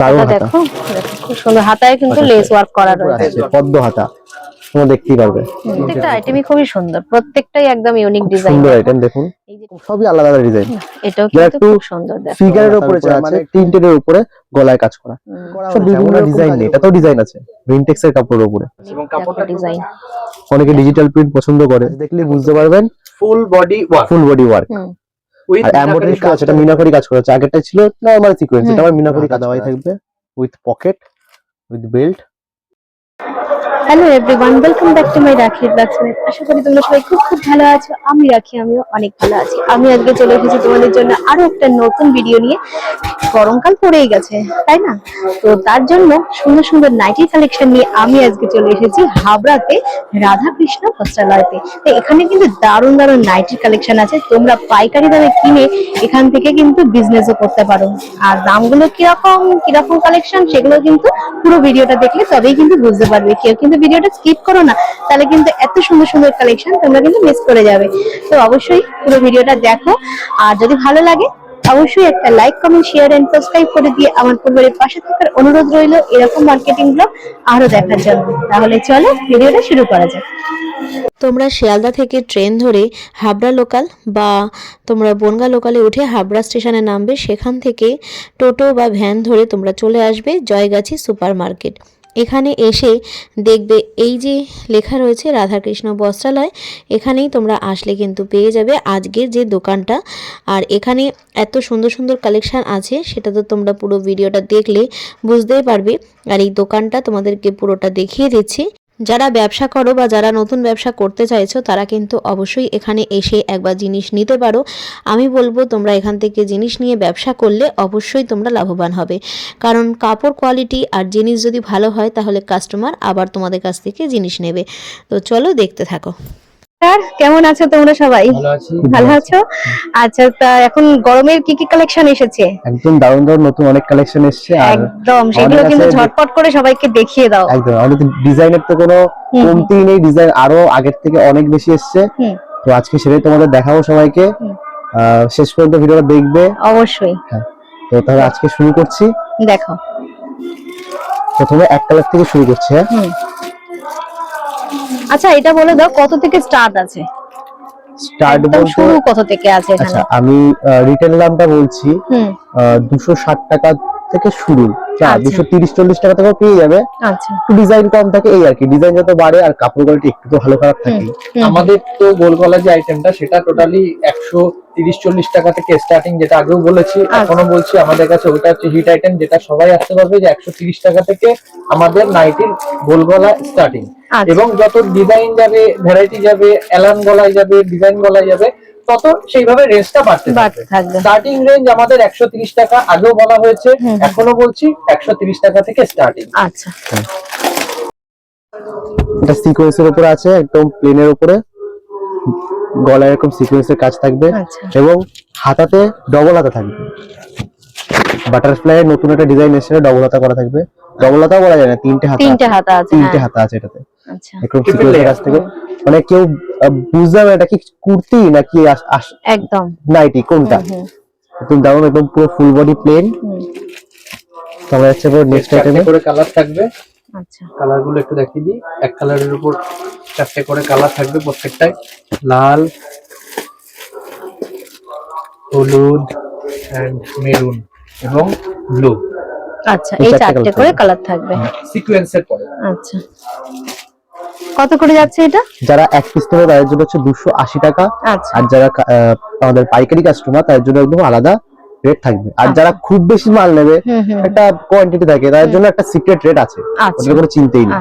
দারুণ হাতা। দেখো খুব সুন্দর হাতায় কিন্তু লেস ওয়ার্ক করা রয়েছে, পদ্ম হাতা তোমরা দেখতেই পারবে। প্রত্যেকটা আইটেমই খুবই সুন্দর, প্রত্যেকটাই একদম ইউনিক ডিজাইন। সুন্দর আইটেম দেখুন, সবই আলাদা আলাদা ডিজাইন। এটাও কিন্তু খুব সুন্দর, দেখো ফিগারের উপরে যা আছে প্রিন্টের উপরে গলায় কাজ করা, সব বিভিন্ন ডিজাইন নেই, এটাতেও ডিজাইন আছে ভিনটেক্স এর কাপড়ের উপরে, এবং কাপড়টা ডিজাইন। অনেকে ডিজিটাল প্রিন্ট পছন্দ করে, দেখলে বুঝতে পারবেন full body work, full body work with embroidery কাজ। এটা মিনাকরি কাজ করা আছে, আগেরটা ছিল নরমাল সিকোয়েন্স, এটা আবার মিনাকরি কাজ দেওয়াই থাকবে with pocket with belt. Hello everyone, welcome back to my রাখির ব্লগস। আশা করি তোমরা সবাই খুব ভালো আছো। আমি রাখি, আমিও অনেক ভালো আছি। আমি আজকে চলে এসেছি তোমাদের জন্য আরো একটা নতুন ভিডিও নিয়ে। গরমকাল পড়েই গেছে, তাই না? তো তার জন্য সুন্দর সুন্দর নাইটি কালেকশন নিয়ে আমি আজকে চলে এসেছি হাবড়াতে রাধাকৃষ্ণ বস্ত্রালয়তে। তো এখানে কিন্তু দারুণ দারুণ নাইটি কালেকশন আছে, তোমরা পাইকারি দামে কিনে এখান থেকে কিন্তু বিজনেসও করতে পারো। আর দামগুলো কিরকম কিরকম কালেকশন সেগুলো কিন্তু পুরো ভিডিওটা দেখলে তবেই কিন্তু বুঝতে পারবে। কেউ কিন্তু ভিডিওটা স্কিপ করো না, তাহলে কিন্তু এত সুন্দর সুন্দর কালেকশন তোমরা কিন্তু মিস করে যাবে। তো অবশ্যই পুরো ভিডিওটা দেখো, আর যদি ভালো লাগে অবশ্যই একটা like comment share and subscribe করে দিয়ে আমার পরিবারের পাশে থাকার অনুরোধ রইল এরকম মার্কেটিং ব্লগ আরো দেখার জন্য। তাহলে চলো ভিডিওটা শুরু করা যাক। তোমরা শিয়ালদা থেকে ট্রেন ধরে হাবড়া লোকাল বা তোমরা বনগা লোকালে উঠে হাবড়া স্টেশনে নামবে, সেখান থেকে টোটো বা ভ্যান ধরে তোমরা চলে আসবে জয়গাছি সুপার মার্কেট। এখানে এসে দেখবে এই যে লেখা রয়েছে রাধাকৃষ্ণ বস্ত্রালয়, এখানেই তোমরা আসলে কিন্তু পেয়ে যাবে আজকের যে দোকানটা। আর এখানে এত সুন্দর সুন্দর কালেকশান আছে, সেটা তো তোমরা পুরো ভিডিওটা দেখলে বুঝতেই পারবে। আর এই দোকানটা তোমাদেরকে পুরোটা দেখিয়ে দিচ্ছি। যারা ব্যবসা করো বা যারা নতুন ব্যবসা করতে চাইছো তারা কিন্তু অবশ্যই এখানে এসে একবার জিনিস নিতে পারো। আমি বলবো তোমরা এখান থেকে জিনিস নিয়ে ব্যবসা করলে অবশ্যই তোমরা লাভবান হবে, কারণ কাপড় কোয়ালিটি আর জিনিস যদি ভালো হয় তাহলে কাস্টমার আবার তোমাদের কাছ থেকে জিনিস নেবে। তো চলো দেখতে থাকো। কেমন আছো তোমরা সবাই? ভালো আছো? আচ্ছা, তা এখন গরমের কি কি কালেকশন এসেছে? একদম দারুণ দারুণ নতুন অনেক কালেকশন এসেছে, আর একদম সেগুলো কিন্তু ঝটপট করে সবাইকে দেখিয়ে দাও। একদম আমাদের ডিজাইনের তো কোনো কমতি নেই, ডিজাইন আরো আগের থেকে অনেক বেশি এসেছে। তো আজকে সেটাই তোমাদের দেখাবো সবাইকে, শেষ পর্যন্ত ভিডিওটা দেখবে অবশ্যই। তো তাহলে আজকে শুরু করছি, দেখো প্রথমে এক কালার থেকে শুরু করছি। আচ্ছা এটা বলে দাও কত থেকে স্টার্ট আছে? স্টার্ট বলতে শুরু কত থেকে আছে এখানে? আচ্ছা আমি রিটেল দামটা বলছি, 260 টাকা থেকে শুরু, 230-40 টাকা থেকে পেয়ে যাবে। আচ্ছা, ডিজাইন কম থাকে এই আর কি, ডিজাইন যত বাড়ে আর কাপড় কোয়ালিটি একটু তো ভালো খারাপ থাকে। আমাদের তো গোলগলা যে আইটেমটা সেটা টোটালি 130-40 টাকা থেকে স্টার্টিং, যেটা আগেও বলেছি এখনো বলছি। আমাদের কাছে ওটা হচ্ছে হিট আইটেম, যেটা সবাই আসতে পারবে, যে 130 টাকা থেকে আমাদের নাইটির গোলগলা স্টার্টিং। এবং যত ডিজাইন যাবে, ভ্যারাইটি যাবে, এলান গলায় যাবে, ডিজাইন গলায় যাবে, তত সেইভাবে রেঞ্জটা বাড়তে থাকবে। স্টার্টিং রেঞ্জ আমাদের 130 টাকা, আগেও বলা হয়েছে এখনো বলছি 130 টাকা থেকে স্টার্টিং। আচ্ছা, এটা সিকোয়েন্সের উপরে আছে, একদম প্লেনের উপরে গলায় এরকম সিকোয়েন্সের কাজ থাকবে, এবং হাতাতে ডবল হাতা থাকবে। বাটারফ্লাই এর নতুন একটা ডিজাইন এসেছে, ডবল হাতা করা থাকবে। ডবল হাতা বলা যায় না, তিনটে হাতা আছে, তিনটে হাতা আছে এটাতে। আচ্ছা, একদম সিকোয়েন্সের কাজ থেকে, মানে কেউ বুঝতে পারবে এটা কি কুর্তি নাকি একদম নাইটি কোনটা। একদম দারুণ, একদম পুরো ফুল বডি প্লেন। তোমরা হচ্ছে নেক্সট আইটেমে করে কালার থাকবে। আচ্ছা, কালার গুলো একটু দেখিয়ে দিই। এক কালারের উপর 4টে করে কালার থাকবে প্রত্যেকটাই, লাল, হলুদ এন্ড মেরুন এবং ব্লু। আচ্ছা, এই 4টে করে কালার থাকবে সিকোয়েন্সের পরে। আচ্ছা, কত করে যাচ্ছে এটা? যারা এক পিস নেবে তাদের জন্য হচ্ছে 280 টাকা, আর যারা আমাদের পাইকারি কাস্টমার তাদের জন্য একদম আলাদা রেট থাকবে। আর যারা খুব বেশি মাল নেবে, একটা কোয়ান্টিটি থাকে, তাদের জন্য একটা সিক্রেট রেট আছে, ওটা কোনো চিন্তাই নেই।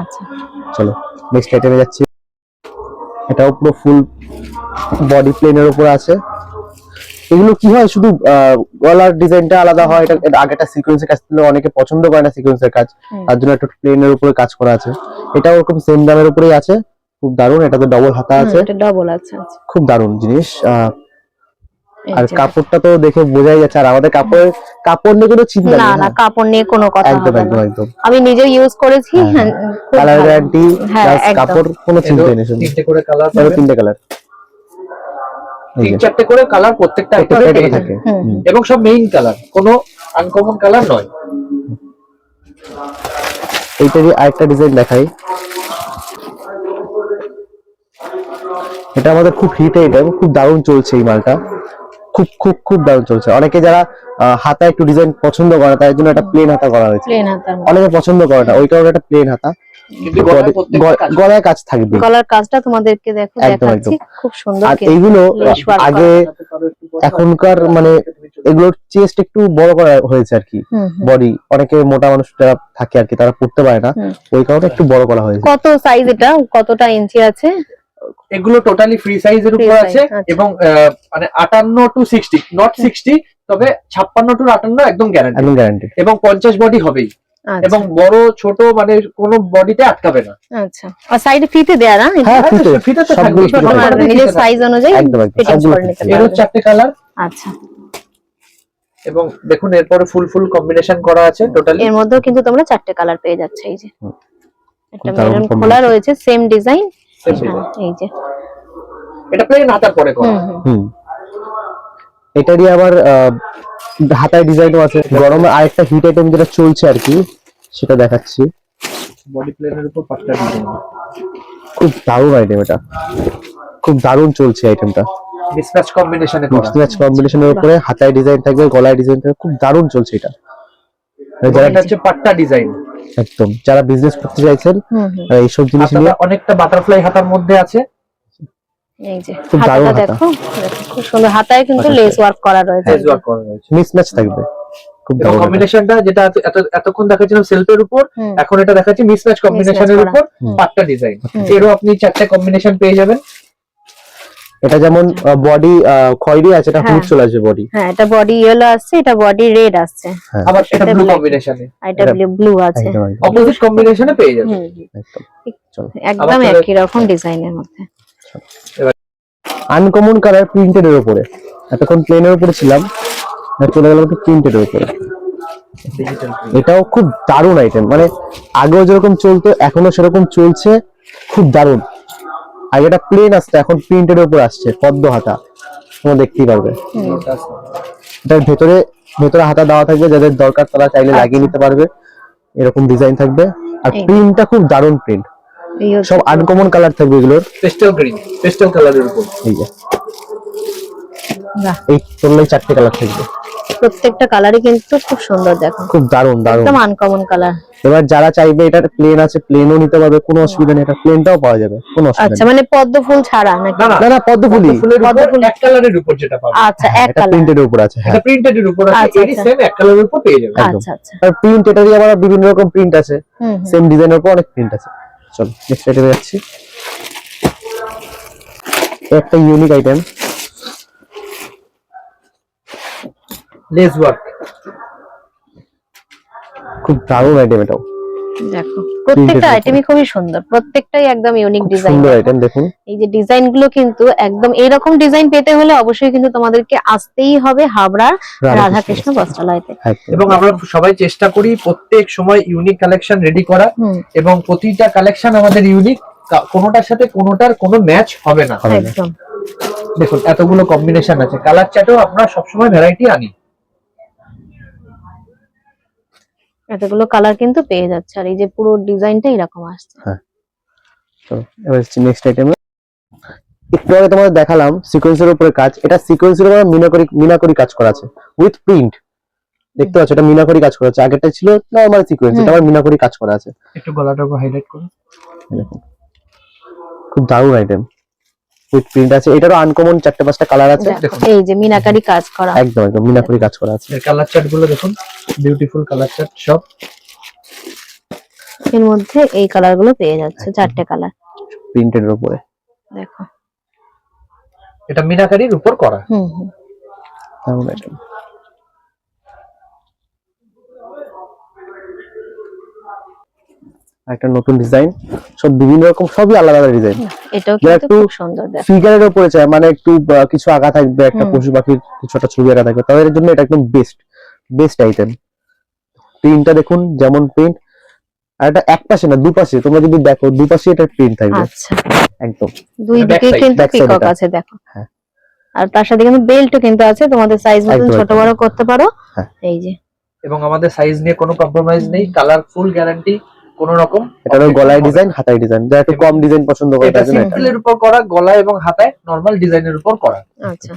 চলো নেক্সট আইটেমে যাচ্ছি। এটাও পুরো ফুল বডি প্লেনের উপর আছে। এগুলো কি হয়, শুধু গলার ডিজাইনটা আলাদা হয়, এটা আগেটা সিকোয়েন্সের কাজ ছিল, অনেকে পছন্দ করে না সিকোয়েন্সের কাজ, তার জন্য একটা প্লেনের উপরে কাজ করা আছে। এটাও ওরকম সেম দামের উপরেই আছে, খুব দারুণ। এটাতে ডবল হাতা আছে, এটা ডবল আছে, খুব দারুণ জিনিস। আর কাপড়টা তো দেখে বোঝাই যাচ্ছে, আর আমাদের কাপড় নিয়ে কোনো চিন্তা নেই। না, কাপড় নিয়ে কোনো কথা একদম একদম একদম, আমি নিজেও ইউজ করেছি। কালার গ্যারান্টি, কাপড় কোনো চিন্তা নেই। 3টে করে কালার, 3টে কালার, 3-4টে করে কালার প্রত্যেকটা আইটেমে থাকে, এবং সব মেইন কালার, কোনো আনকমন কালার নয়। এইটারই আরেকটা ডিজাইন দেখাই। এটা আমাদের খুব হিট আইটেম, খুব দারুণ চলছে এই মালটা, খুব খুব খুব দারুণ চলছে। অনেকে যারা হাতা একটু ডিজাইন পছন্দ করে তার জন্য একটা প্লেন হাতা করা হয়েছে। প্লেন হাতার অনেকে পছন্দ করে না, ওই কারণে একটা প্লেন হাতা, কিন্তু গলায় প্রত্যেকটা কাজ গলায় কাজ থাকবে। গলার কাজটা তোমাদেরকে দেখো একদম, দেখাচ্ছি, খুব সুন্দর। আর এইগুলো lace work আগে এখনকার মানে এগুলোর চেস্ট একটু বড় করা হয়েছে আর কি, বডি অনেকে মোটা মানুষ যারা থাকে আর কি তারা পড়তে পারে না, ওই কারণে একটু বড় করা হয়েছে। কত সাইজ এটা, কতটা ইঞ্চি আছে? এগুলো টোটালি ফ্রি সাইজের উপর Free আছে size, আচ্ছা। এবং মানে 58 টু 60, নট 60, তবে 56 টু 58 একদম গ্যারান্টি, একদম গ্যারান্টি। এবং 50 বডি হবেই, আচ্ছা, এবং বড় ছোট মানে কোনো বডিতে আটকাবে না। আচ্ছা। আর সাইডে ফিতে দেয়া না? হ্যাঁ, ফিতে ফিতে তো সবগুলো থাকবেই, ফিতে তোমার থাকবে। নিজের সাইজ অনুযায়ী একদম, একদম, ফিটিংস সবগুলো করে নিতে ফিতে এরও পারবে। 4টে কালার, আচ্ছা, এবং দেখুন এরপরে ফুল কম্বিনেশন করা আছে টোটালি। এর মধ্যেও কিন্তু তোমরা 4টে কালার পেয়ে যাচ্ছে। এই যে একটা দারুণ মেরুন খোলা combination। রয়েছে, সেম ডিজাইন। এই যে এটা প্লেন হাতার পরে করা। হুম, এটারই আবার হাতায় ডিজাইনও আছে। গরমে আরেকটা হিট আইটেম যেটা চলছে আর কি সেটা দেখাচ্ছি। বডি প্লেনের উপর পাঁচটা ডিজাইন, খুব দারুণ আইটেম, এটা খুব দারুণ চলছে আইটেমটা। মিসম্যাচ কম্বিনেশনে করা। মিক্স কম্বিনেশনের উপরে হাতায় ডিজাইন থাকবে, গলায় ডিজাইন থাকবে, খুব দারুণ চলছে এটা। যারা এটা হচ্ছে পাট্টা ডিজাইন, একদম যারা বিজনেস করতে চাইছেন এইসব জিনিস নিয়ে, অনেকটা বাটারফ্লাই হাতার মধ্যে আছে। এই যে খুব দারুণ হাতাটা হাতা। দেখো, খুব সুন্দর। হাতায় কিন্তু লেস ওয়ার্ক করা রয়েছে। ফেজ ওয়ার্ক করা হয়েছে, মিসম্যাচ থাকবে, খুব এবং দারুণ হাতা। কম্বিনেশনটা যেটা এতক্ষণ দেখাচ্ছিলাম সেলফের উপর, এখন এটা দেখাচ্ছি মিসম্যাচ কম্বিনেশনের করা। উপর পাট্টা ডিজাইন। এরও আপনি 4টে কম্বিনেশন পেয়ে যাবেন। এটা যেমন বডি খয়েরি আছে, এটা হলুদ চলে আসবে বডি। হ্যাঁ, এটা বডি ইয়েলো আসছে, এটা বডি রেড আসছে, আবার এটা এটা ব্লু black। কম্বিনেশনে, আর এটা ব্লু আছে। একদম একদম অপোজিট কম্বিনেশনে পেয়ে যাবেন। একদম। চলো, একদম একই রকম ডিজাইনের মধ্যে। আনকমন কালার প্রিন্টেড এর উপরে, এতক্ষণ প্লেনের উপরে ছিলাম, চলে গেলাম একটু প্রিন্টেড এর উপরে। এটাও খুব দারুণ আইটেম, মানে আগেও যেরকম চলতো এখনো সেরকম চলছে, খুব দারুণ। আগে এটা প্লেন আসছে, এখন প্রিন্টেড এর উপর আসছে, পদ্ম হাতা, তোমরা দেখতেই পারবে। এটার ভেতরে হাতা দেওয়া থাকবে, যাদের দরকার তারা চাইলে লাগিয়ে নিতে পারবে, এরকম ডিজাইন থাকবে। আর প্রিন্টটা খুব দারুণ প্রিন্ট, এই হচ্ছে সব আনকমন কালার থাকবে এগুলোর। পেস্টেল গ্রিন, পেস্টেল কালারের উপর। এই যে বাহ, এই তোমরা 4টে কালার থাকবে, প্রত্যেকটা কালারই কিন্তু খুব সুন্দর। দেখো, খুব দারুণ দারুণ। একদম আনকমন কালার। এবার যারা চাইবে এটা প্লেন আছে, প্লেনও নিতে পারবে, কোনো অসুবিধা নেই, এটা প্লেনটাও পাওয়া যাবে, কোনো অসুবিধা আচ্ছা, নেই। মানে পদ্ম ফুল ছাড়া নাকি? না না, পদ্মফুলি ফুলের উপর পদ্মফুল। এক কালারের উপর যেটা পাবেন, আচ্ছা, এক এটা কালার। প্রিন্টেড এর উপর আছে। হ্যাঁ, এটা প্রিন্টেড এর উপর আছে, আচ্ছা, এরই আচ্ছা। সেম এক কালারের উপর পেয়ে যাবেন। একদম। আচ্ছা, আচ্ছা। আর প্রিন্ট এটারই আবার বিভিন্ন রকম প্রিন্ট আছে, সেম ডিজাইনের উপর অনেক প্রিন্ট আছে। চলো নেক্সট আইটেমে যাচ্ছি। একটা ইউনিক আইটেম, লেস ওয়ার্ক, খুব দারুণ আইটেম এটাও, দেখো প্রত্যেকটা উপর। আইটেমই খুবই সুন্দর, প্রত্যেকটাই একদম ইউনিক খুব ডিজাইন। সুন্দর আইটেম দেখুন। এই যে ডিজাইন গুলো কিন্তু একদম এইরকম ডিজাইন পেতে হলে অবশ্যই কিন্তু তোমাদেরকে আসতেই হবে হাবড়ার রাধাকৃষ্ণ বস্ত্রালয়তে। একদম। এবং আমরা সবাই চেষ্টা করি প্রত্যেক সময় ইউনিক কালেকশন রেডি করা, এবং প্রতিটা কালেকশন আমাদের ইউনিক, কোনোটার সাথে কোনোটার কোনো ম্যাচ হবে না। হবে না। একদম দেখুন এতগুলো কম্বিনেশন আছে, কালার চার্টেও আমরা সবসময় ভ্যারাইটি আনি। এতগুলো কালার কিন্তু পেয়ে যাচ্ছে, আর এই যে পুরো ডিজাইনটা এরকম আসছে। চলো এবার নেক্সট আইটেমে। একটু আগে তোমাদের দেখালাম সিকোয়েন্সের উপরে কাজ, এটা সিকোয়েন্সের উপরে মিনাকরি কাজ করা আছে উইথ প্রিন্ট। দেখতে পাচ্ছ এটা মিনাকরি কাজ করা আছে, আগেরটা ছিল নরমাল সিকোয়েন্স, এটা আবার মিনাকরি কাজ করা আছে। একটু গলাটার উপর হাইলাইট করুন। দেখুন খুব দারুণ আইটেম, উইথ প্রিন্ট আছে। এটারও আনকমন 4-5টা কালার আছে। দেখো, এই যে মিনাকারি কাজ করা, একদম একদম মিনাকরি কাজ করা আছে। এর কালার চার্ট গুলো দেখুন, বিউটিফুল কালার চার্ট সব। এর মধ্যে এই কালার গুলো পেয়ে যাচ্ছে, 4টে কালার। প্রিন্টেড এর উপরে দেখো, এটা মিনাকারির উপর করা। দারুণ আইটেম। একটা নতুন ডিজাইন, সব বিভিন্ন রকম, সবই আলাদা আলাদা ডিজাইন। এটাও যারা কিন্তু একটু খুব সুন্দর। দেখো, ফিগারের উপরে চায়, মানে একটু কিছু আঁকা থাকবে, একটা পশু পাখির কিছু একটা ছবি আঁকা থাকবে, তাদের জন্য এটা একদম বেস্ট আইটেম। প্রিন্টটা দেখুন, যেমন প্রিন্ট, আর এটা এক পাশে না দুপাশে, তোমরা যদি দেখো দুপাশে এটা প্রিন্ট থাকবে। আচ্ছা, একদম দুই দিকে Back side, কিন্তু back side পিকক এটা। আছে। দেখো, হ্যাঁ। আর তার সাথে কিন্তু বেল্টও কিন্তু আছে, তোমাদের সাইজ মতন একদম, ছোট একদম। বড় করতে পারো। হ্যাঁ। এই যে এবং আমাদের সাইজ নিয়ে কোনো কম্প্রোমাইজ নেই, কালার ফুল গ্যারান্টি কোনো রকম। এটা গলায় ডিজাইন, হাতায় ডিজাইন, যারা একটু কম ডিজাইন পছন্দ করে এটা সিম্পলের উপর করা, গলা এবং হাতায় নরমাল ডিজাইনের উপর করা। আচ্ছা,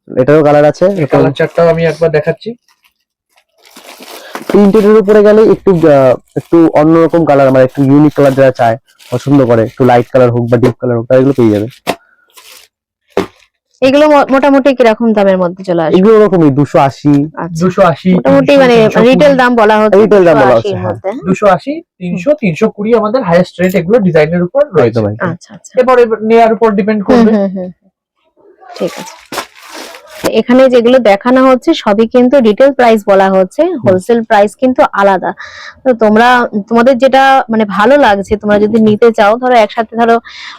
এটারও কালার আছে। এই কালার চার্টটাও আমি একবার দেখাচ্ছি। প্রিন্টের উপরে গেলে একটু অন্যরকম কালার, মানে একটু ইউনিক কালার যারা চায়, পছন্দ করে, একটু লাইট কালার হোক বা ডিপ কালার হোক, তারা এগুলো পেয়ে যাবে। এগুলো মোটামুটি কিরকম দামের মধ্যে চলে আসবে? এগুলো ওরকমই 280, আচ্ছা, 280 মোটামুটি মানে রিটেল দাম বলা হচ্ছে, রিটেল দাম বলা হচ্ছে, 280 এর মধ্যে। 280, 300, 320 আমাদের হাইয়েস্ট রেট এগুলো ডিজাইনের উপর রয়েছে। আচ্ছা আচ্ছা, এবার নেয়ার উপর ডিপেন্ড করবে। ঠিক আছে। এখানে যেগুলো দেখানো হচ্ছে সবই কিন্তু রিটেল প্রাইস বলা হচ্ছে, হোলসেল প্রাইস কিন্তু আলাদা। তো তোমাদের যেটা মানে ভালো লাগছে, তোমরা যদি নিতে চাও, ধরো একসাথে ধরো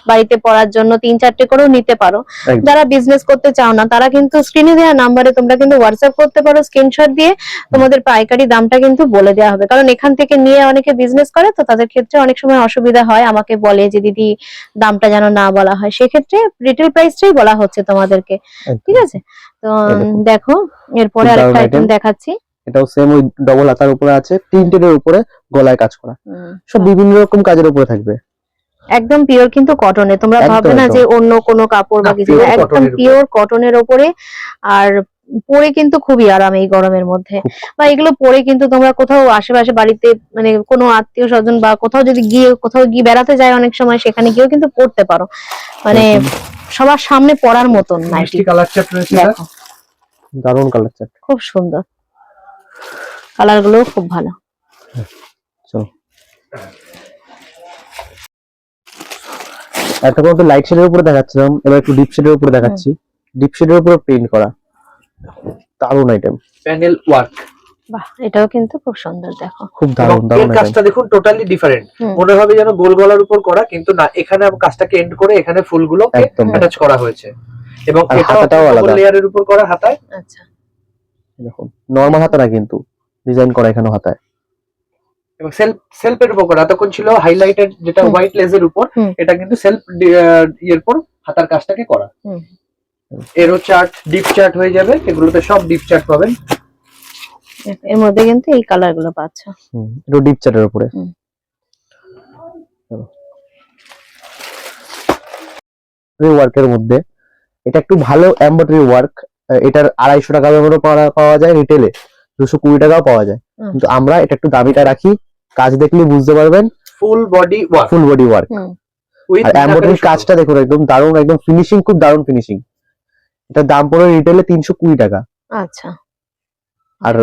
বাড়িতে পড়ার জন্য 3-4টে করেও নিতে পারো। যারা বিজনেস করতে চাও না, তারা কিন্তু স্ক্রিনে দেওয়া নাম্বারে তোমরা কিন্তু হোয়াটসঅ্যাপ করতে পারো, স্ক্রিনশট দিয়ে তোমাদের পাইকারি দামটা কিন্তু বলে দেওয়া হবে। কারণ এখান থেকে নিয়ে অনেকে বিজনেস করে, তো তাদের ক্ষেত্রে অনেক সময় অসুবিধা হয়, আমাকে বলে যে দিদি দামটা যেন না বলা হয়, সেক্ষেত্রে রিটেল প্রাইসটাই বলা হচ্ছে তোমাদেরকে, ঠিক আছে? তো দেখো এরপরে আরেকটা আইটেম দেখাচ্ছি। এটাও সেম ওই ডবল হাতার উপরে আছে, প্রিন্টেড এর উপরে গলায় কাজ করা, সব বিভিন্ন রকম কাজের উপরে থাকবে। একদম পিওর কিন্তু কটনে, তোমরা ভাববে না যে অন্য কোনো কাপড় বা কিছু, একদম পিওর কটনের উপরে। আর পরে কিন্তু খুবই আরাম এই গরমের মধ্যে, বা এগুলো পরে কিন্তু তোমরা কোথাও আশেপাশে বাড়িতে মানে কোনো আত্মীয় স্বজন বা কোথাও যদি কোথাও গিয়ে বেড়াতে যায় অনেক সময়, সেখানে গিয়েও কিন্তু পরতে পারো, মানে সবার সামনে পরার মতন নাইটি। কালার চার্ট রয়েছে, দেখো দারুণ কালার চার্ট, খুব সুন্দর, কালার গুলো খুব ভালো। চলো একটা করে লাইট শেডের উপরে দেখাচ্ছিলাম, এবার একটু ডিপ শেডের উপরে দেখাচ্ছি। ডিপ শেডের উপরে প্রিন্ট করা দারুণ আইটেম, প্যানেল ওয়ার্ক। বাহ, এটাও কিন্তু খুব সুন্দর, দেখো খুব দারুণ দারুণ এই কাজটা দেখুন, টোটালি ডিফারেন্ট। মনে হবে যেন গোল গলার উপর করা, কিন্তু না, এখানে কাজটাকে এন্ড করে এখানে ফুলগুলো অ্যাটাচ করা হয়েছে, এবং হাতাটাও আলাদা লেয়ারের উপর করা হাতায়। আচ্ছা, দেখুন নরমাল হাতা না, কিন্তু ডিজাইন করা এখানে হাতায়, এবং সেলফের উপর করা। এতক্ষণ ছিল হাইলাইটেড যেটা হোয়াইট লেজের উপর, এটা কিন্তু সেলফ এর উপর হাতার কাজটাকে করা। এরো চার্ট, ডিপ চার্ট হয়ে যাবে, এগুলোতে সব ডিপ চার্ট পাবেন। এর মধ্যে কিন্তু এই কালার গুলো পাচ্ছ, এটা ডিপ চার্টের উপরে। ওয়ার্কের মধ্যে এটা একটু ভালো এমব্রয়ডারি ওয়ার্ক, এটার 250 টাকা দামেরও পাওয়া যায়, রিটেলে 220 টাকাও পাওয়া যায়, কিন্তু আমরা এটা একটু দামিটা রাখি, কাজ দেখলে বুঝতে পারবেন। Full body work, full body work, আর এমব্রয়ডারি কাজটা দেখুন, একদম দারুণ, একদম ফিনিশিং, খুব দারুণ ফিনিশিং। এটার দাম পড়ে রিটেলে 320 টাকা। আচ্ছা, আর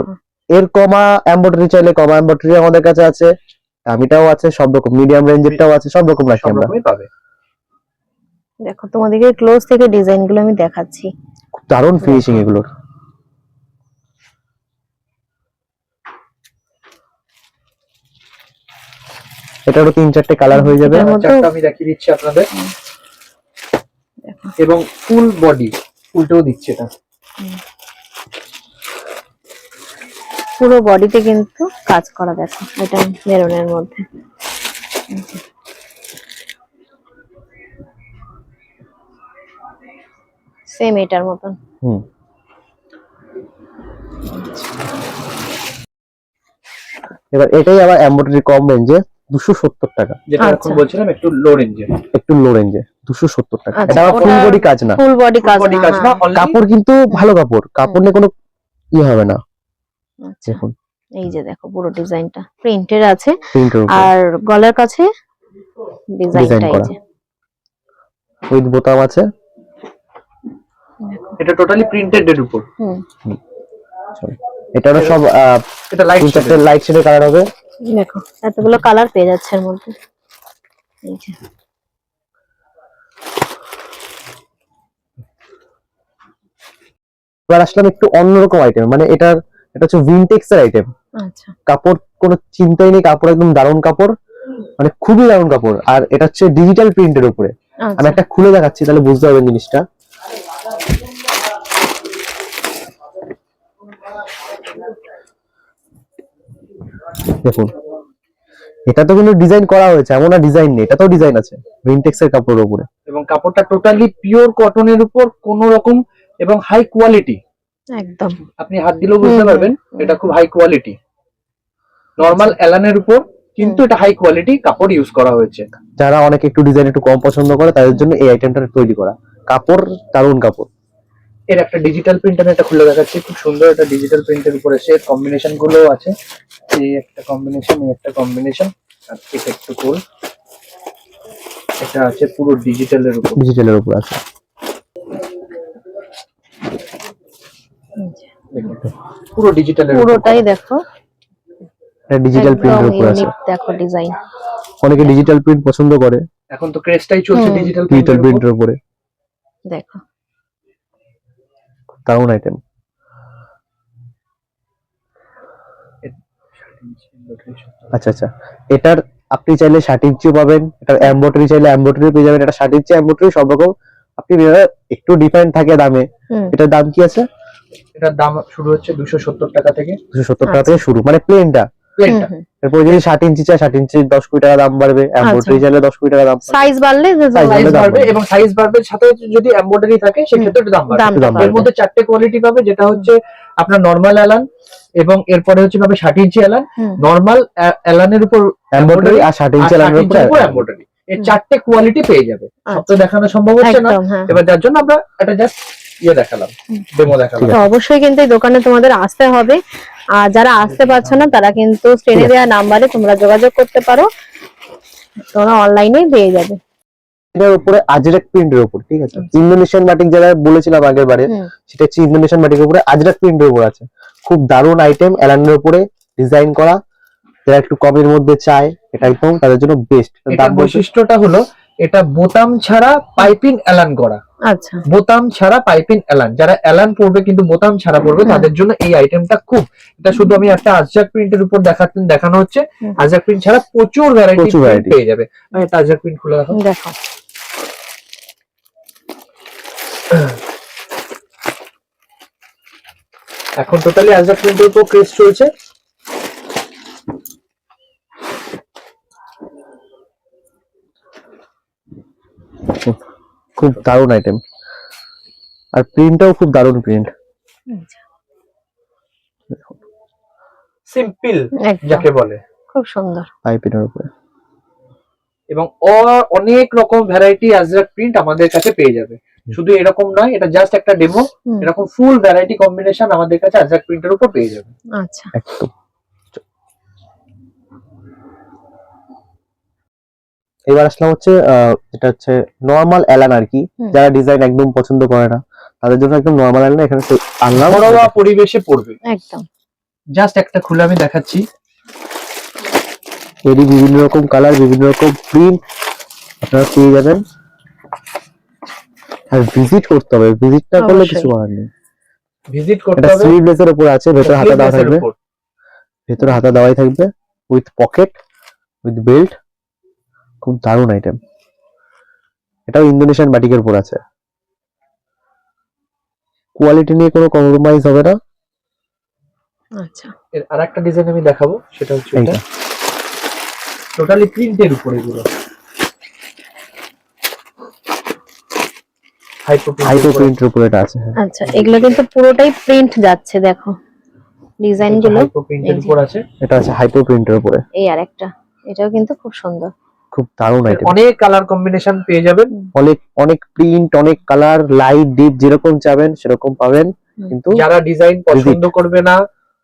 এর কমা এমব্রয়ডারি চাইলে কমা এমব্রয়ডারি আমাদের কাছে আছে, দামিটাও আছে, সব রকম মিডিয়াম রেঞ্জেরটাও আছে, সব রকম রাখি আমরা। দেখো তোমাদেরকে ক্লোজ থেকে ডিজাইন গুলো আমি দেখাচ্ছি, খুব দারুণ ফিনিশিং এগুলোর। এটারও 3-4টে কালার হয়ে যাবে, চারটা আমি দেখিয়ে দিচ্ছি আপনাদের। এবং ফুল বডি উল্টেও দিচ্ছে, এটা পুরো বডিতে কিন্তু কাজ করা, দেখো এটা মেরুনের মধ্যে। সেম এটার মতন। এবার এটাই আবার এমব্রয়ডারি কম রেঞ্জে 270 টাকা, যেটা এখন বলছিলাম একটু লো রেঞ্জে, 270 টাকা। এটা ফুল বডি কাজ না, ফুল বডি কাজ না, কাপড় কিন্তু ভালো কাপড় নিয়ে কোনো হবে না। দেখুন এই যে দেখো পুরো ডিজাইনটা প্রিন্টের আছে, আর গলার কাছে ডিজাইনটা এই যে উইথ বোতাম আছে, এটা টোটালি প্রিন্টেড এর উপর। এটারও সব এটা লাইট শেডের কালার হবে। দেখো এতগুলো কালার পেয়ে যাচ্ছে এর মধ্যে, এই যে এবার আসলাম একটু অন্যরকম আইটেম, মানে এটা হচ্ছে উইনটেক্সের আইটেম। আচ্ছা, কাপড় কোনো চিন্তাই নেই, কাপড় একদম দারুণ কাপড়, মানে খুবই দারুণ কাপড়। আর এটা হচ্ছে ডিজিটাল প্রিন্টের উপরে। আমি একটা খুলে দেখাচ্ছি, তাহলে বুঝতে পারবেন জিনিসটা। দেখুন এটা তো কিন্তু ডিজাইন করা হয়েছে, এমন না ডিজাইন নেই, এটাতেও ডিজাইন আছে উইনটেক্সের কাপড়ের উপরে। এবং কাপড়টা টোটালি পিওর কটনের উপর, কোন রকম এবং হাই কোয়ালিটি, একদম আপনি হাত দিলেও বুঝতে পারবেন এটা খুব হাই কোয়ালিটি, নরমাল এলানের উপর কিন্তু এটা হাই কোয়ালিটি কাপড় ইউজ করা হয়েছে। যারা অনেক একটু ডিজাইন একটু কম পছন্দ করে তাদের জন্য এই আইটেমটা তৈরি করা। কাপড় দারুণ কাপড়। এর একটা ডিজিটাল প্রিন্ট আমি এটা খুলে দেখাচ্ছি, খুব সুন্দর একটা ডিজিটাল প্রিন্টের উপরে এসে কম্বিনেশন গুলো আছে, এই একটা কম্বিনেশন, এই একটা কম্বিনেশন, আর এটা একটু কোল, এটা আছে পুরো ডিজিটালের উপর। ডিজিটালের উপর আছে, পুরো ডিজিটালের উপর। পুরোটাই দেখো এটা ডিজিটাল প্রিন্টের একদম উপর আছে। ইউনিক দেখো ডিজাইন। অনেকে ডিজিটাল প্রিন্ট পছন্দ করে, এখন তো ক্রেজটাই চলছে ডিজিটাল প্রিন্টের উপরে। দেখো দারুণ আইটেম। আচ্ছা আচ্ছা, এটার আপনি চাইলে 60 ইঞ্চিও পাবেন, এটার এমব্রয়ডারি চাইলে এমব্রয়ডারি পেয়ে যাবেন। এটা 60 ইঞ্চি এমব্রয়ডারি সব রকম আপনি একটু ডিফারেন্ট থাকে দামে। এটার দাম কি আছে? এটার দাম শুরু হচ্ছে 270 টাকা থেকে। 270 টাকা থেকে শুরু, মানে প্লেনটা। এরপর যদি 60 ইঞ্চি চাই 60 ইঞ্চি 10 কোটি টাকা দাম বাড়বে, এমব্রয়ডারি চাইলে 10 কোটি টাকা দাম বাড়বে। সাইজ বাড়লে সাইজ বাড়বে, এবং সাইজ বাড়বে সাথে যদি এমব্রয়ডারি থাকে সেক্ষেত্রে একটু দাম বাড়বে। এর মধ্যে 4টে কোয়ালিটি পাবে, যেটা হচ্ছে আপনার নরমাল এলান, এবং এরপরে হচ্ছে পাবে 60 ইঞ্চি এলান, নরমাল এলানের উপর এমব্রয়ডারি, আর 60 ইঞ্চি এলানের উপর এমব্রয়ডারি। এই 4টে কোয়ালিটি পেয়ে যাবে। সব তো দেখানো সম্ভব হচ্ছে না, এবার যার জন্য আমরা এটা জাস্ট দেখালাম, ডেমো দেখালাম। তো অবশ্যই কিন্তু এই দোকানে তোমাদের আসতে হবে, আর যারা আসতে পারছো না তারা কিন্তু স্ক্রিনে দেওয়া নাম্বারে তোমরা যোগাযোগ করতে পারো, তোমরা অনলাইনে পেয়ে যাবে। এটার উপরে আজরাক প্রিন্টের উপর, ঠিক আছে, ইন্দোনেশিয়ান বাটিক যেটা বলেছিলাম আগের বারে, সেটা হচ্ছে ইন্দোনেশিয়ান বাটিকের উপরে আজরাক প্রিন্টের উপর আছে। খুব দারুণ আইটেম, এলানের উপরে ডিজাইন করা। যারা একটু কমের মধ্যে চায় এটা একদম তাদের জন্য বেস্ট। এটার বৈশিষ্ট্যটা হলো এটা বোতাম ছাড়া পাইপিং এলান করা। আচ্ছা, বোতাম ছাড়া পাইপিং এলান, যারা এলান পড়বে কিন্তু বোতাম ছাড়া পড়বে তাদের জন্য এই আইটেমটা খুব। এটা শুধু আমি একটা আজরাক প্রিন্টের উপর দেখানো হচ্ছে, আজরাক প্রিন্ট ছাড়া প্রচুর ভ্যারাইটি পেয়ে যাবে। আমি একটা আজরাক প্রিন্ট খুলে দেখাবো, দেখো এখন টোটালি আজরাক প্রিন্টের উপর ক্রেজ চলছে। খুব দারুণ আইটেম, আর প্রিন্টটাও খুব দারুণ প্রিন্ট। সিম্পল যাকে বলে, খুব সুন্দর পাইপিনের উপরে, এবং অনেক রকম ভ্যারাইটি আজরাক প্রিন্ট আমাদের কাছে পেয়ে যাবে। শুধু এরকম নয়, এটা জাস্ট একটা ডেমো, এরকম ফুল ভ্যারাইটি কম্বিনেশন আমাদের কাছে আজরাক প্রিন্টের উপর পেয়ে যাবে। আচ্ছা, একদম। এবার আসলাম হচ্ছে এটা হচ্ছে নরমাল এলান আর কি, যারা ডিজাইন একদম পছন্দ করে না তাদের জন্য একদম নরমাল এলান এখানে আনলাম, ঘরোয়া পরিবেশে পড়বে একদম। জাস্ট একটা খুলে আমি দেখাচ্ছি, এরই বিভিন্ন রকম কালার, বিভিন্ন রকম প্রিন্ট আপনারা পেয়ে যাবেন। আর ভিজিট করতে হবে, ভিজিট না করলে কিছু করার নেই। ভিজিট করতে এটা হবে। স্লিভলেসের উপর আছে, ভেতরে হাতা দেওয়া থাকবে, ভেতরে হাতা দেওয়াই থাকবে, উইথ পকেট, উইথ বেল্ট। খুব দারুণ আইটেম। এটাও ইন্দোনেশিয়ান বাটিকের উপর আছে, কোয়ালিটি নিয়ে কোনো কম্প্রোমাইজ হবে না। আচ্ছা, এর আরেকটা ডিজাইন আমি দেখাবো, সেটা হচ্ছে এটা টোটালি প্রিন্টের উপরে, এগুলো হাইপো প্রিন্টের উপরে এটা আছে। আচ্ছা, এগুলো কিন্তু পুরোটাই প্রিন্ট যাচ্ছে, দেখো ডিজাইন গুলো হাইপো প্রিন্টের উপর আছে। এটা আছে হাইপো প্রিন্টের উপরে। এই আরেকটা, এটাও কিন্তু খুব সুন্দর, খুব দারুণ আইটেম। অনেক কালার কম্বিনেশন পেয়ে যাবেন, অনেক অনেক প্রিন্ট, অনেক কালার, লাইট ডিপ যেরকম চাবেন সেরকম পাবেন। কিন্তু যারা ডিজাইন পছন্দ করবে না,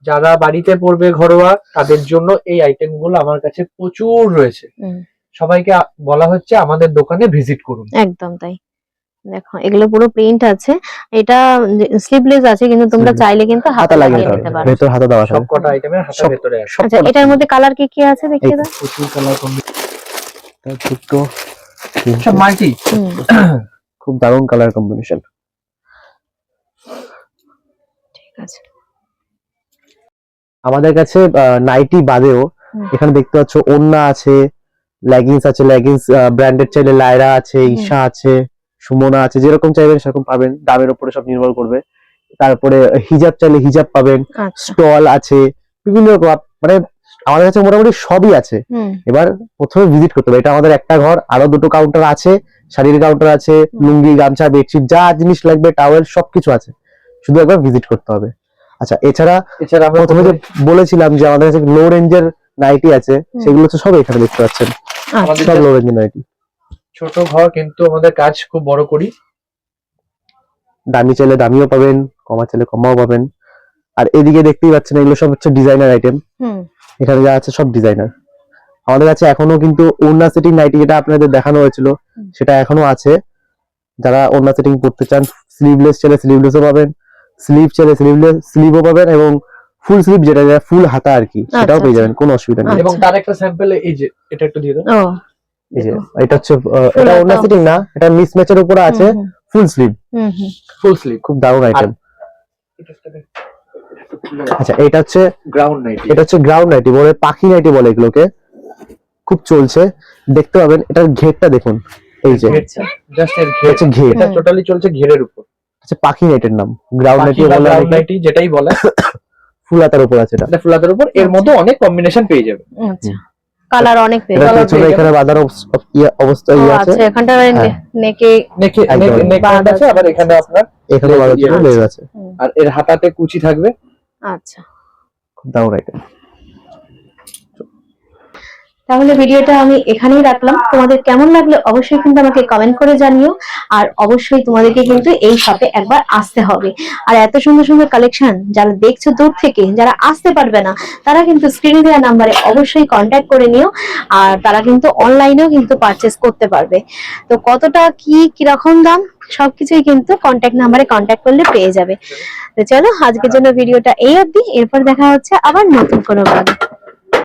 যারা বাড়িতে পড়বে ঘরোয়া, তাদের জন্য এই আইটেম গুলো আমার কাছে প্রচুর রয়েছে। সবাইকে বলা হচ্ছে আমাদের দোকানে ভিজিট করুন। একদম তাই। দেখো এগুলো পুরো প্রিন্ট আছে, এটা স্লিভলেস আছে, কিন্তু তোমরা চাইলে কিন্তু হাতা লাগিয়ে নিতে পারো। ভেতর হাতা দেওয়া সব কটা আইটেমের হাতা ভেতরে আছে। আচ্ছা, এটার মধ্যে কালার কি কি আছে দেখিয়ে দাও। প্রচুর কালার কম্বিনেশন, দুটো সব মাল্টি, খুব দারুণ কালার কম্বিনেশন। ঠিক আছে, আমাদের কাছে নাইটি বাদেও এখানে দেখতে পাচ্ছ ওন্না আছে, লেগিংস আছে, লেগিংস ব্র্যান্ডেড চাইলে লায়রা আছে, ঈশা আছে, সুমনা আছে, যেরকম চাইবেন সেরকম পাবেন, দামের উপরে সব নির্ভর করবে। তারপরে হিজাব চাইলে হিজাব পাবেন, স্টল আছে বিভিন্ন রকম, মানে আমাদের কাছে মোটামুটি সবই আছে। এবার প্রথমে ভিজিট করতে হবে, এটা আমাদের একটা ঘর, আরো দুটো কাউন্টার আছে, শাড়ির কাউন্টার আছে, লুঙ্গি, গামছা, বেডশিট, যা জিনিস লাগবে, টাওয়েল সবকিছু আছে। শুধু একবার ভিজিট করতে হবে। আচ্ছা, এছাড়া আমরা প্রথমে যে বলেছিলাম যে আমাদের কাছে লো রেঞ্জের নাইটি আছে, সেগুলো হচ্ছে সব এখানে দেখতে পাচ্ছেন, আমাদের সব লো রেঞ্জের নাইটি। ছোট ঘর কিন্তু আমাদের কাজ খুব বড় করি। দামি চাইলে দামিও পাবেন, কমা চাইলে কমাও পাবেন। আর এদিকে দেখতেই পাচ্ছেন এগুলো সব হচ্ছে ডিজাইনার আইটেম। এখানে যা আছে সব ডিজাইনার। আমাদের কাছে এখনো কিন্তু ওড়না সেটিং নাইটি যেটা আপনাদের দেখানো হয়েছিল সেটা এখনো আছে। যারা ওড়না সেটিং করতে চান, স্লিভলেস চাইলে স্লিভলেসও পাবেন, স্লিভ চাইলে স্লিভও পাবেন, এবং ফুল স্লিভ যেটা ফুল হাতা আর কি, সেটাও পেয়ে যাবেন, কোনো অসুবিধা নেই। এবং তার একটা স্যাম্পল এই যে এটা একটু দিয়ে দাও। এই যে এটা হচ্ছে এটা ওড়না সেটিং না, এটা মিসম্যাচের উপরে আছে, ফুল স্লিভ। খুব দারুণ আইটেম। আচ্ছা, এটা হচ্ছে গ্রাউন্ড নাইটি। এটা হচ্ছে গ্রাউন্ড নাইটি বলে, পাখি নাইটি বলে এগুলোকে, খুব চলছে। দেখতে পাবেন এটার ঘেরটা দেখুন, এই যে জাস্ট এর হচ্ছে ঘের, এটা টোটালি চলছে ঘেরের উপর। আচ্ছা, পাখি নাইটের নাম গ্রাউন্ড নাইটি বলে, গ্রাউন্ড নাইটি যেটাই বলে। ফুল হাতার উপর আছে এটা ফুল হাতার উপর, এর মধ্যে অনেক কম্বিনেশন পেয়ে যাবে। আচ্ছা, কালার অনেক পেয়ে এটা যাবে। পেছনে এখানে বাঁধার অবস্থা ইয়ে আছে। আচ্ছা, এখানটা নেকে নেক ব্যান্ড আছে, আবার এখানে আপনার এখানে বাঁধার জন্য লেজ আছে। আর এর হাতাতে কুচি থাকবে। আচ্ছা, খুব দারুণ আইটেম। তাহলে ভিডিওটা আমি এখানেই রাখলাম। তোমাদের কেমন লাগলো অবশ্যই কিন্তু আমাকে কমেন্ট করে জানিও। আর অবশ্যই তোমাদেরকে কিন্তু এই শপে একবার আসতে হবে। আর এত সুন্দর সুন্দর কালেকশন যারা দেখছো দূর থেকে, যারা আসতে পারবে না, তারা কিন্তু স্ক্রিনে দেওয়া নাম্বারে অবশ্যই কন্ট্যাক্ট করে নিও। আর তারা কিন্তু অনলাইনেও কিন্তু পারচেস করতে পারবে। তো কতটা কিরকম দাম সবকিছুই কিন্তু কন্ট্যাক্ট নাম্বারে কন্ট্যাক্ট করলে পেয়ে যাবে। তো চলো, আজকের জন্য ভিডিওটা এই অবধি। এরপর দেখা হচ্ছে আবার নতুন কোনো ব্লগে।